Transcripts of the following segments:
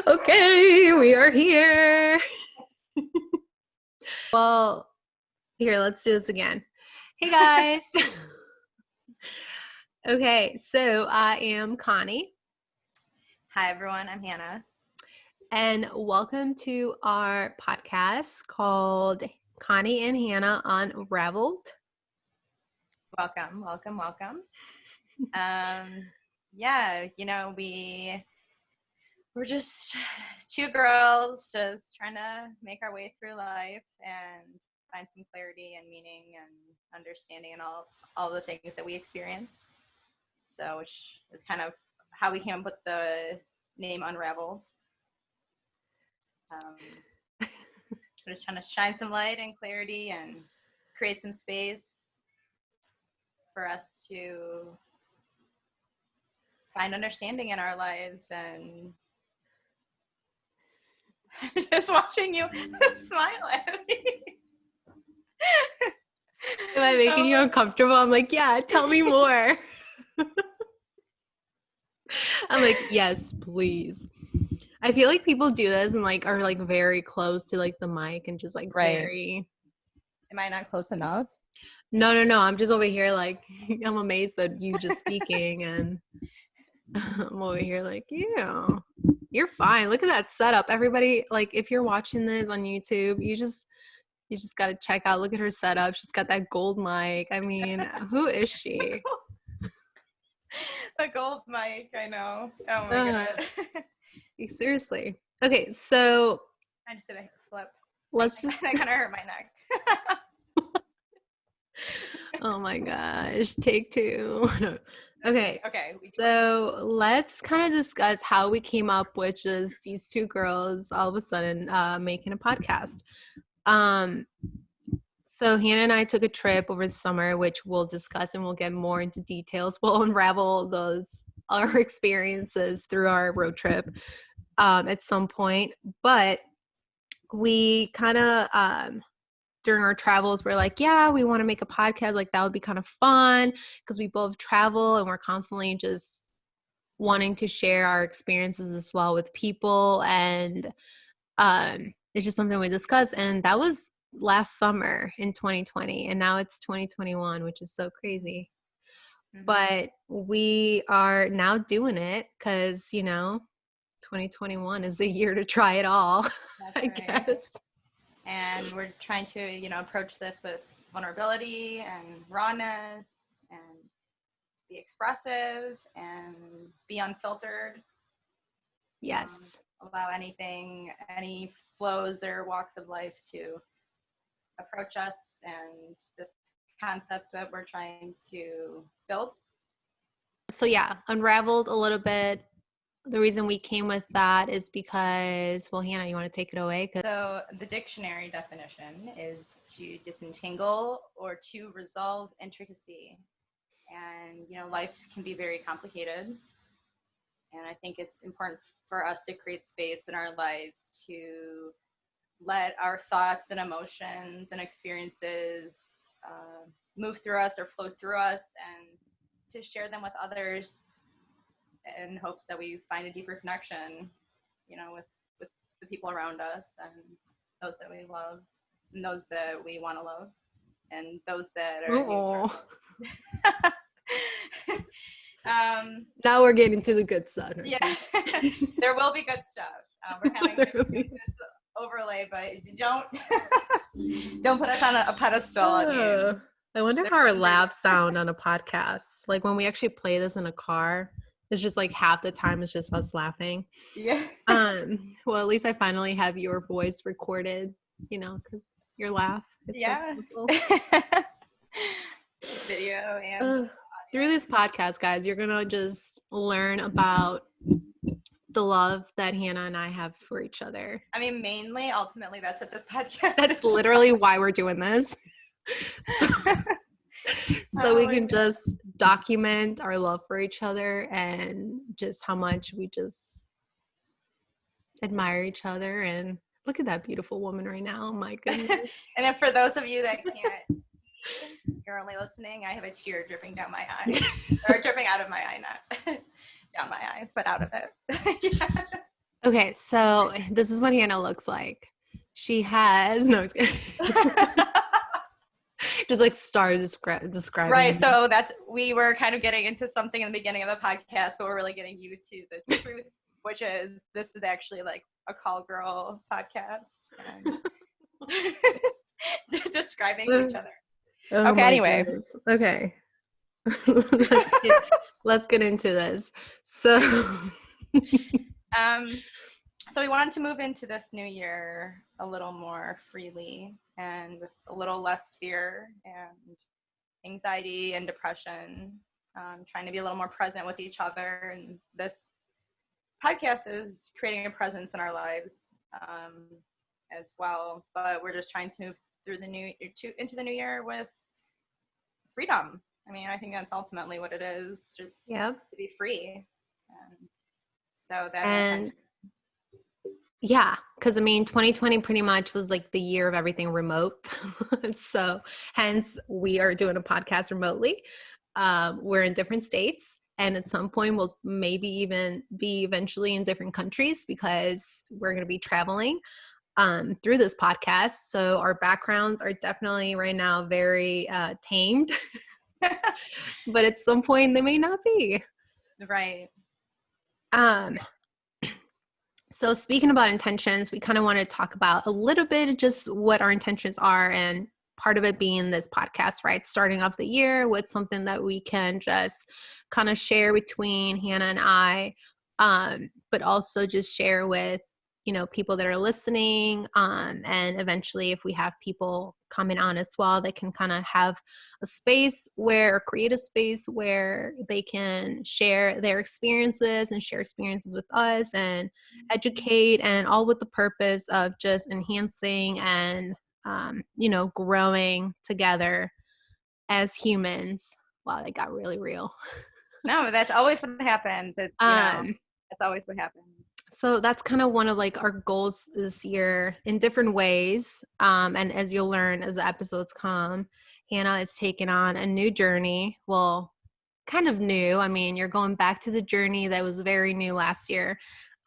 Okay, we are here. Well, here, let's do this again. Hey guys. Okay, so I am Connie. Hi everyone, I'm Hannah. And welcome to our podcast called Connie and Hannah Unraveled. Welcome. We're just two girls just trying to make our way through life and find some clarity and meaning and understanding and all the things that we experience. So, which is kind of how we came up with the name Unraveled. We're just trying to shine some light and clarity and create some space for us to find understanding in our lives. And just watching you smile at me. Am I making you uncomfortable? I'm like, yeah, tell me more. I'm like, yes, please. I feel like people do this and like are like very close to like the mic and just like very. Am I not close enough? No. I'm just over here like I'm amazed at you just speaking, and I'm over here like, yeah, you're fine. Look at that setup. Everybody, like, if you're watching this on YouTube, you just gotta check out. Look at her setup. She's got that gold mic. I mean, who is she? The gold mic, I know. Oh my god. Seriously. Okay, so I just did a flip. Let's just. That kind of hurt my neck. Oh my gosh! Take two. Okay. Okay. So let's kind of discuss how we came up with just these two girls all of a sudden making a podcast. So Hannah and I took a trip over the summer, which we'll discuss and we'll get more into details. We'll unravel our experiences through our road trip at some point. But we kind of during our travels, we're like, yeah, we want to make a podcast. Like, that would be kind of fun because we both travel and we're constantly just wanting to share our experiences as well with people. And it's just something we discuss. And that was last summer in 2020. And now it's 2021, which is so crazy. Mm-hmm. But we are now doing it because, 2021 is the year to try it all, I guess. And we're trying to, approach this with vulnerability and rawness and be expressive and be unfiltered. Yes. Allow any flows or walks of life to approach us and this concept that we're trying to build. So yeah, unraveled a little bit. The reason we came with that is because, well, Hannah, you want to take it away? So the dictionary definition is to disentangle or to resolve intricacy. And, life can be very complicated. And I think it's important for us to create space in our lives to let our thoughts and emotions and experiences move through us or flow through us, and to share them with others in hopes that we find a deeper connection, with the people around us and those that we love and those that we want to love and those that are new to our lives. Now we're getting to the good stuff. Yeah, there will be good stuff. We're kind of this overlay, but don't put us on a pedestal. I wonder how our laughs sound on a podcast. Like when we actually play this in a car, it's just like half the time it's just us laughing. Yeah. Well, at least I finally have your voice recorded, because your laugh. Yeah. So video and through this podcast, guys, you're gonna just learn about the love that Hannah and I have for each other. I mean, ultimately, that's what this podcast is. That's literally why we're doing this. So we can just document our love for each other and just how much we just admire each other. And look at that beautiful woman right now. Oh my goodness. And then for those of you that can't, you're only listening, I have a tear dripping down my eye. Or dripping out of my eye, not down my eye, but out of it. Yeah. Okay, so this is what Hannah looks like. She has no, I'm just kidding. Just like start describing. Right. So we were kind of getting into something in the beginning of the podcast, but we're really getting you to the truth, which is this is actually like a call girl podcast and describing each other. Oh Okay. my Anyway. goodness. Okay. let's get into this. So So we wanted to move into this new year a little more freely and with a little less fear and anxiety and depression, trying to be a little more present with each other. And this podcast is creating a presence in our lives as well. But we're just trying to move through into the new year with freedom. I mean, I think that's ultimately what it is, just yeah. to be free. So that And yeah, because I mean, 2020 pretty much was like the year of everything remote. So hence we are doing a podcast remotely. We're in different states. And at some point, we'll maybe even be eventually in different countries because we're going to be traveling through this podcast. So our backgrounds are definitely right now very tamed, but at some point they may not be. right. So speaking about intentions, we kind of want to talk about a little bit just what our intentions are, and part of it being this podcast, right? Starting off the year with something that we can just kind of share between Hannah and I, but also just share with, people that are listening. And eventually if we have people coming on as well, they can kind of have a space create a space where they can share their experiences and share experiences with us and educate, and all with the purpose of just enhancing and, growing together as humans. Wow, that got really real. No, but that's always what happens. It's, that's always what happens. So that's kind of one of like our goals this year in different ways. And as you'll learn as the episodes come, Hannah is taking on a new journey. Well, kind of new. I mean, you're going back to the journey that was very new last year.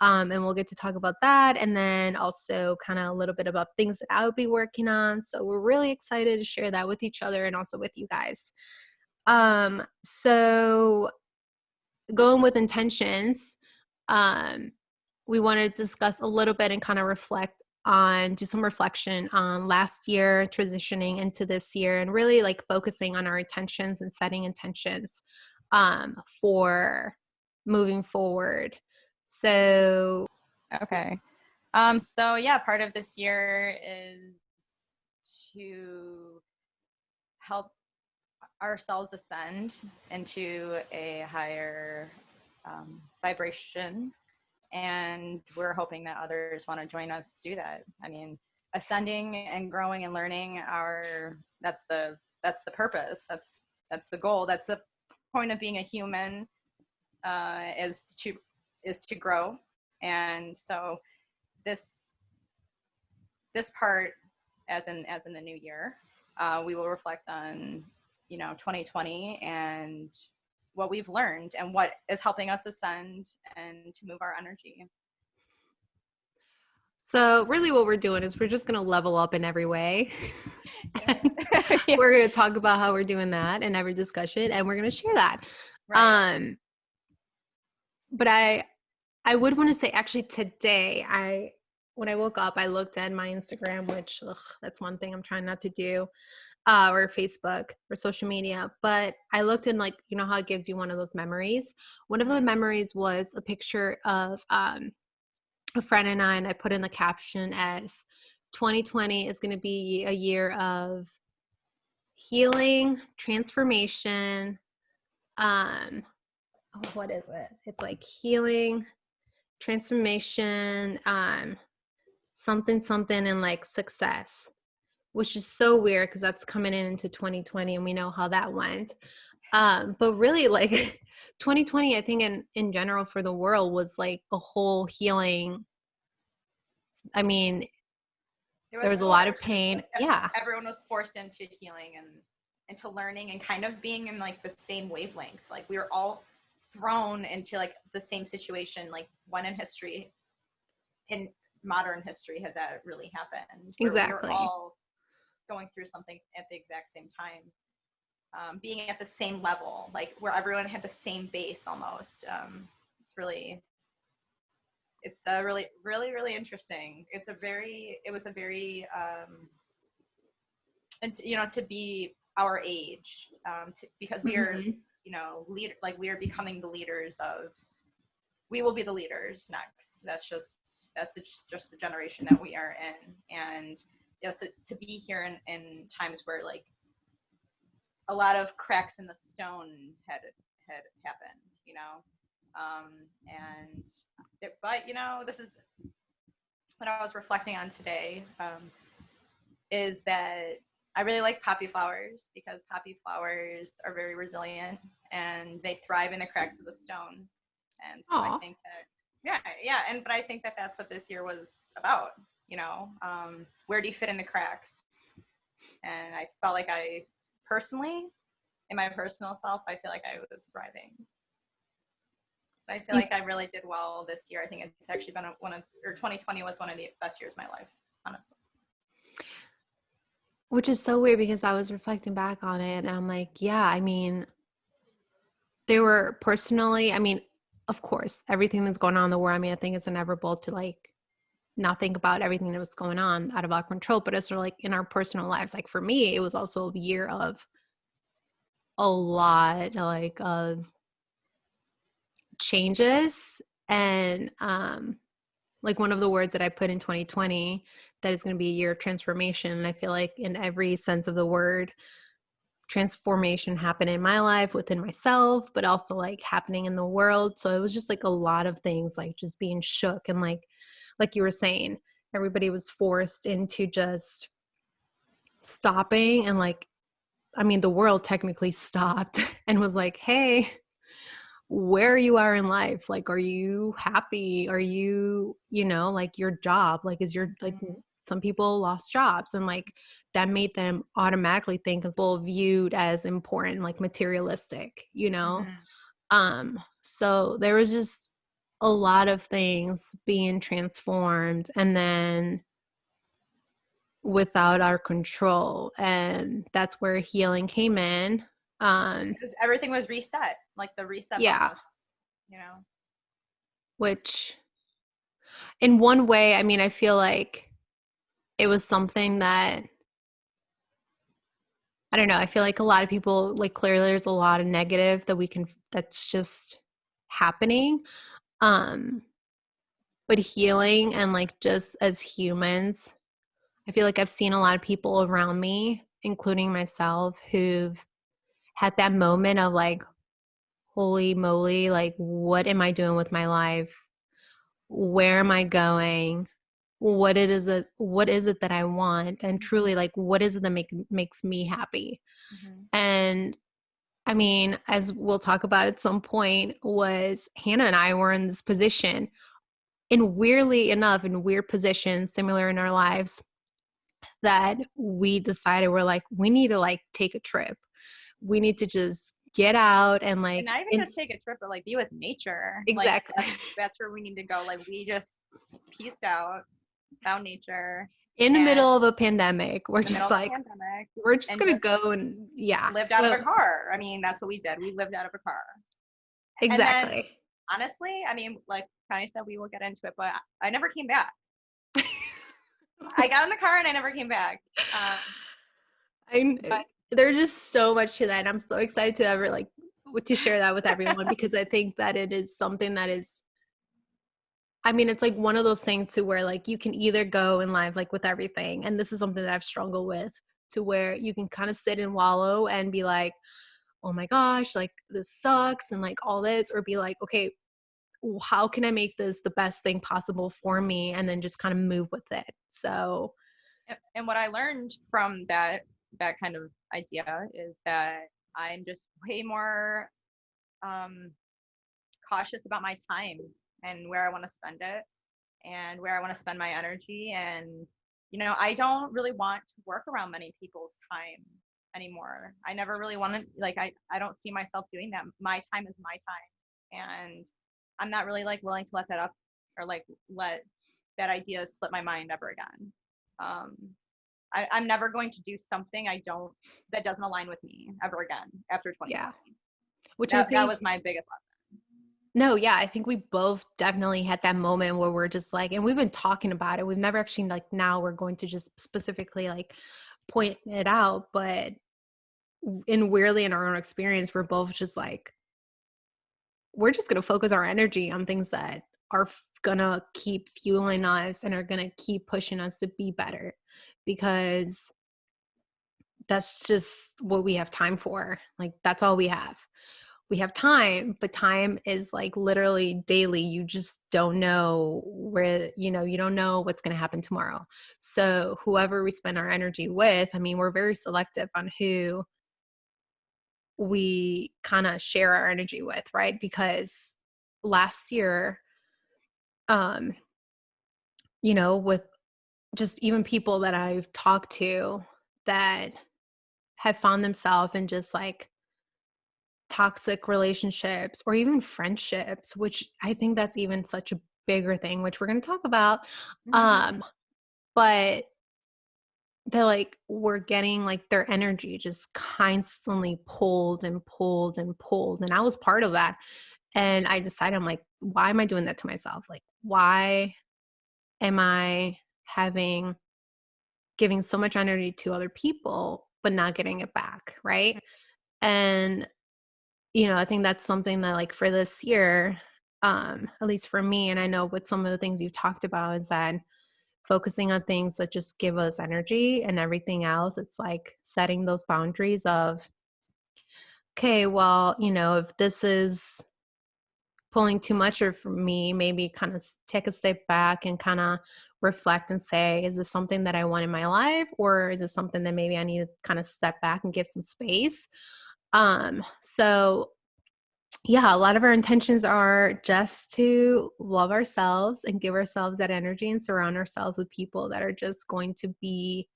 And we'll get to talk about that. And then also kind of a little bit about things that I'll be working on. So we're really excited to share that with each other and also with you guys. So going with intentions, we want to discuss a little bit and kind of do some reflection on last year, transitioning into this year, and really like focusing on our intentions and setting intentions for moving forward. So, okay. So yeah, part of this year is to help ourselves ascend into a higher vibration, and we're hoping that others want to join us do that. I mean, ascending and growing and learning that's the purpose. That's the goal. That's the point of being a human, is to grow. And so this part, as in the new year, we will reflect on 2020 and what we've learned and what is helping us ascend and to move our energy. So really what we're doing is we're just going to level up in every way. Yeah. We're going to talk about how we're doing that in every discussion, and we're going to share that. Right. But I would want to say actually today, when I woke up, I looked at my Instagram, which that's one thing I'm trying not to do, or Facebook or social media. But I looked in, like, how it gives you one of those memories. One of the memories was a picture of a friend and I put in the caption as 2020 is going to be a year of healing, transformation. What is it? It's like healing, transformation, something, and like success, which is so weird because that's coming into 2020 and we know how that went. But really, like 2020, I think in general for the world was like a whole healing. I mean, there was a lot of pain. Yeah. Everyone was forced into healing and into learning and kind of being in like the same wavelength. Like we were all thrown into like the same situation, like one in history in modern history has that really happened, where we were Exactly. all going through something at the exact same time, being at the same level, like where everyone had the same base almost. It's really, it's really, really, really interesting. It was a very, and you know, to be our age, because we are, Hmm. you know, like we are becoming the leaders of, we will be the leaders next. Just the generation that we are in. And you know, so to be here in times where like a lot of cracks in the stone had happened, you know. And but you know, this is what I was reflecting on today, is that I really like poppy flowers because poppy flowers are very resilient and they thrive in the cracks of the stone. And so I Aw. think that, yeah, but I think that that's what this year was about. You know, where do you fit in the cracks? And I felt like I personally, in my personal self, I feel like I was thriving. I feel like I really did well this year. I think it's actually been or 2020 was one of the best years of my life, honestly. Which is so weird because I was reflecting back on it and I'm like, yeah, I mean, they were personally, I mean, of course, everything that's going on in the world, I mean, I think it's inevitable to like not think about everything that was going on out of our control, but it's sort of like in our personal lives. Like for me, it was also a year of a lot like of changes and like one of the words that I put in 2020 that is going to be a year of transformation. And I feel like in every sense of the word, transformation happened in my life within myself, but also like happening in the world. So it was just like a lot of things like just being shook and like you were saying, everybody was forced into just stopping and like I mean the world technically stopped and was like, "Hey, where you are in life, like are you happy, are you, you know, like your job, like is your like Mm-hmm. some people lost jobs and like that made them automatically think of people viewed as important, like materialistic, you know. Mm-hmm. So there was just a lot of things being transformed and then without our control, and that's where healing came in. um Everything was reset, like the reset button yeah, was, you know. which in one way, I mean, I feel like it was something that I don't know. I feel like a lot of people like clearly there's a lot of negative that we can that's just happening. Um, but healing and like just as humans, I feel like I've seen a lot of people around me, including myself, who've had that moment of like, holy moly, like what am I doing with my life? Where am I going? What is it that I want? And truly like what is it that makes me happy? Mm-hmm. And I mean, as we'll talk about at some point, was Hannah and I were in this position, and weirdly enough, in weird positions, similar in our lives, that we decided we're like, we need to like take a trip. We need to just get out and And like, not even in, just take a trip, but like be with nature. Like exactly. that's where we need to go. Like we just pieced out, found nature, In the and middle of a pandemic, we're in the middle just of a like, pandemic, we're just and gonna just go and yeah. lived out of a So car. I mean, that's what we did. We lived out of a car. And then exactly. honestly, I mean, like Connie said, we will get into it, but I never came back. I got in the car and I never came back. I But there's just so much to that, and I'm so excited to ever like to share that with everyone because I think that it is something that is. I mean, it's like one of those things to where like you can either go in life like with everything, and this is something that I've struggled with, to where you can kind of sit and wallow and be like, oh my gosh, like this sucks and like all this, or be like, okay, how can I make this the best thing possible for me, and then just kind of move with it. So and what I learned from that kind of idea is that I'm just way more um, cautious about my time and where I want to spend it and where I want to spend my energy. And you know, I don't really want to work around many people's time anymore. I never really wanted, like, I don't see myself doing that. My time is my time, and I'm not really like willing to let that up or like let that idea slip my mind ever again. Um, I'm never going to do something that doesn't align with me ever again after Yeah. 2020. Which I That think, was my biggest lesson. no, yeah, I think we both definitely had that moment where we're just like, and we've been talking about it. We've never actually, like, now we're going to just specifically like point it out, but in weirdly in our own experience, we're both just like, we're just going to focus our energy on things that are gonna keep fueling us and are gonna keep pushing us to be better, because that's just what we have time for. Like, that's all we have. We have time, but time is like literally daily. You just don't know where, you don't know what's going to happen tomorrow. So whoever we spend our energy with, I mean, we're very selective on who we kind of share our energy with, right? Because last year, um, with just even people that I've talked to that have found themselves in just like toxic relationships or even friendships, which I think that's even such a bigger thing, which we're going to talk about. Um, but they're like, we're getting like their energy just constantly pulled and pulled and pulled. And I was part of that. And I decided, I'm like, why am I doing that to myself? Like, why am I giving so much energy to other people, but not getting it back? Right. And I think that's something that, like, for this year, at least for me, and I know with some of the things you've talked about, is that focusing on things that just give us energy, and everything else, it's like setting those boundaries of, okay, well, if this is pulling too much or for me, maybe kind of take a step back and kind of reflect and say, is this something that I want in my life? Or is this something that maybe I need to kind of step back and give some space? So yeah, a lot of our intentions are just to love ourselves and give ourselves that energy and surround ourselves with people that are just going to be,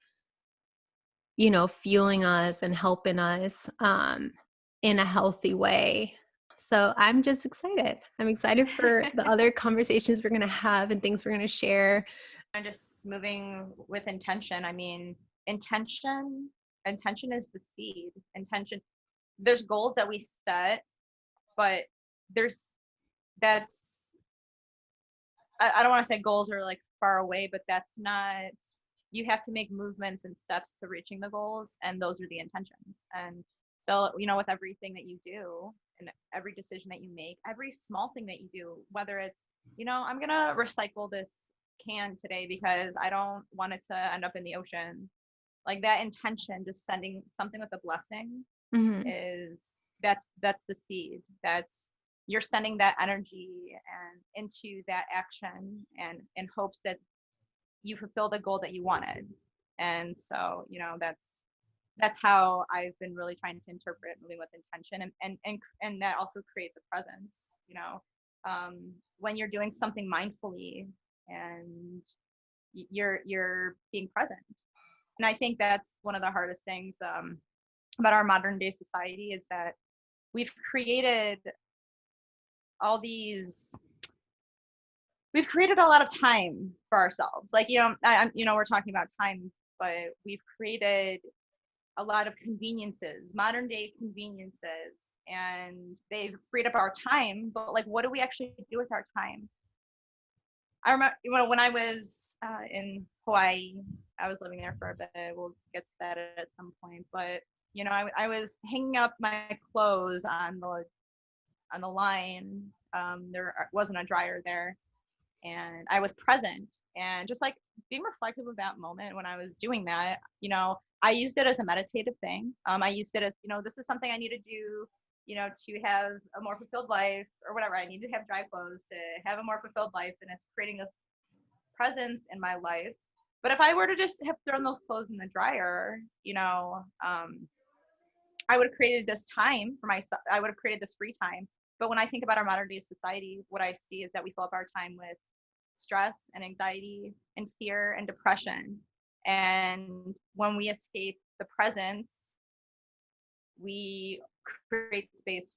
fueling us and helping us in a healthy way. So I'm just excited. I'm excited for the other conversations we're going to have and things we're going to share. I'm just moving with intention. I mean, intention is the seed. Intention, there's goals that we set, but there's that's I don't want to say goals are like far away, but that's not, you have to make movements and steps to reaching the goals, and those are the intentions. And so, with everything that you do and every decision that you make, every small thing that you do, whether it's, I'm going to recycle this can today because I don't want it to end up in the ocean. Like that intention, just sending something with a blessing, Mhm. is that's the seed. That's, you're sending that energy and into that action, and in hopes that you fulfill the goal that you wanted. And so, that's how I've been really trying to interpret moving with intention, and that also creates a presence. When you're doing something mindfully, and you're being present. And I think that's one of the hardest things about our modern day society, is that we've created all these we've created a lot of time for ourselves. Like, we're talking about time, but we've created a lot of conveniences, modern day conveniences, and they've freed up our time. But like, what do we actually do with our time? I remember, when I was in Hawaii, I was living there for a bit. We'll get to that at some point. But I was hanging up my clothes on the line. There wasn't a dryer there, and I was present, and just like being reflective of that moment when I was doing that. I used it as a meditative thing. I used it as, this is something I need to do, to have a more fulfilled life, or whatever. I need to have dry clothes to have a more fulfilled life, and it's creating this presence in my life. But if I were to just have thrown those clothes in the dryer, I would have created this time for myself. I would have created this free time. But when I think about our modern day society, what I see is that we fill up our time with stress and anxiety and fear and depression. And when we escape the presence, we create space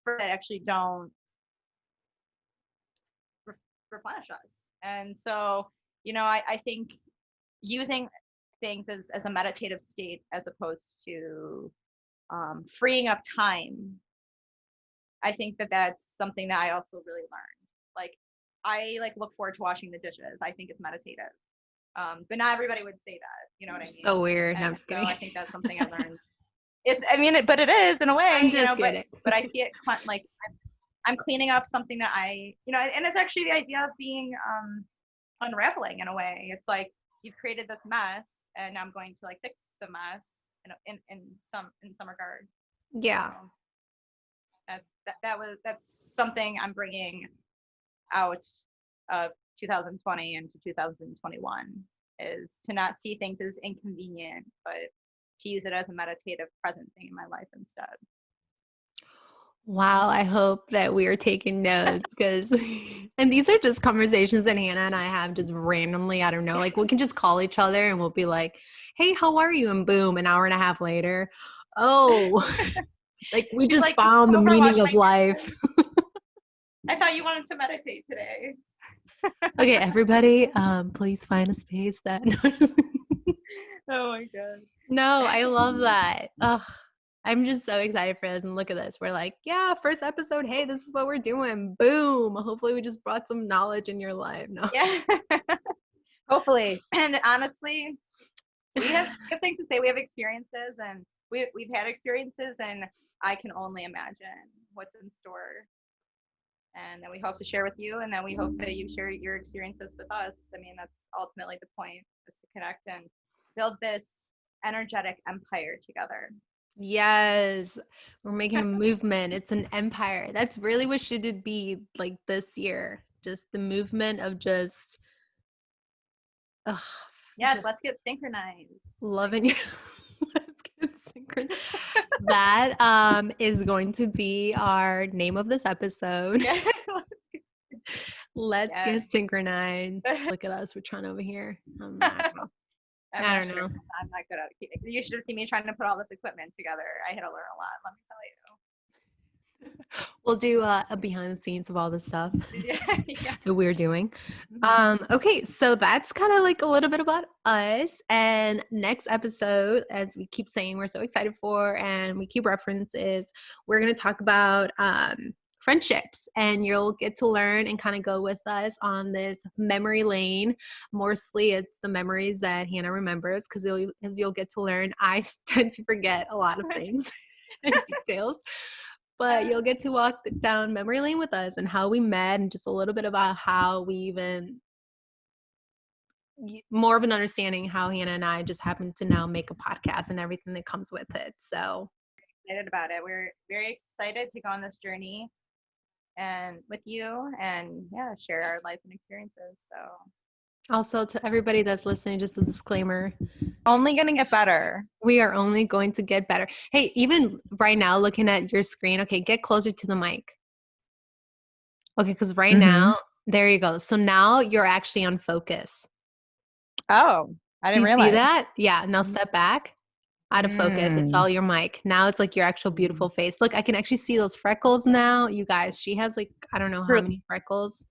for that actually don't replenish us. And so, I think using things as a meditative state as opposed to freeing up time, I think that's something that I also really learned. Like, I look forward to washing the dishes. I think it's meditative. But not everybody would say that. You know what I mean? So weird. No, I'm And just so kidding. I think that's something I learned. But it is in a I'm way, just but kidding. I see it like I'm cleaning up something that and it's actually the idea of being unraveling in a way. It's like you've created this mess, and I'm going to fix the mess in some regard. Yeah. So that's something I'm bringing out of 2020 into 2021, is to not see things as inconvenient, but to use it as a meditative present thing in my life instead. Wow, I hope that we are taking notes because, and these are just conversations that Hannah and I have just randomly. I don't know. Like, we can just call each other and we'll be like, hey, how are you? And boom, an hour and a half later, oh, like we She's just like, found come the over and meaning watch of my life. I thought you wanted to meditate today. Okay, everybody, please find a space that. Oh my god. No, I love that. Ugh, I'm just so excited for this. And look at this. We're like, yeah, first episode. Hey, this is what we're doing. Boom. Hopefully, we just brought some knowledge in your life. No. Yeah. Hopefully. And honestly, we have good things to say. We have experiences, and we've had experiences, and I can only imagine what's in store. And then we hope to share with you, and then we hope that you share your experiences with us. I mean, that's ultimately the point, is to connect and build this energetic empire together. Yes, we're making a movement. It's an empire. That's really what should it be like this year. Just the movement of just, ugh, Yes, just let's get synchronized. loving your. Let's get synchronized. That is going to be our name of this episode. Yeah. Let's Yes. get synchronized. Look at us. We're trying over here. I don't know. I'm I not don't sure. know. I'm not good at it. You should have seen me trying to put all this equipment together. I had to learn a lot, let me tell We'll do a behind the scenes of all this stuff you. Yeah. that we're doing. Okay, so that's kind of like a little bit about us. And next episode, as we keep saying, we're so excited for, and we keep references, we're going to talk about friendships, and you'll get to learn and kind of go with us on this memory lane. Mostly it's the memories that Hannah remembers, because as you'll get to learn, I tend to forget a lot of things and details. But you'll get to walk down memory lane with us and how we met, and just a little bit about how we even more of an understanding how Hannah and I just happen to now make a podcast and everything that comes with it. So Excited about it. We're very excited to go on this journey and with you, and share our life and experiences. So also to everybody that's listening, just a disclaimer. Only gonna get better. We are only going to get better. Hey, even right now, looking at your screen, okay, get closer to the mic. Okay, because right now, there you go. So now you're actually on focus. Oh, I Do didn't you see realize. that? Yeah, now step back. Out of focus. It's all your mic. Now it's like your actual beautiful face. Look, I can actually see those freckles now. You guys, she has like, I don't know how many freckles.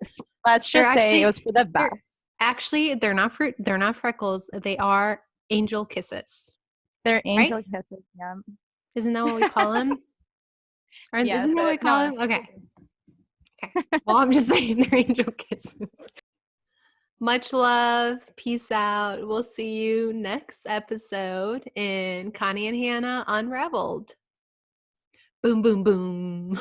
Let's They're just say it was for the best. Actually, they're not freckles. They are angel kisses. They're angel Right? kisses. Yeah. Isn't that what we call them? Yes, Isn't that what we call them? Okay. Okay. Well, I'm just saying they're angel kisses. Much love. Peace out. We'll see you next episode in Connie and Hannah Unraveled. Boom, boom, boom.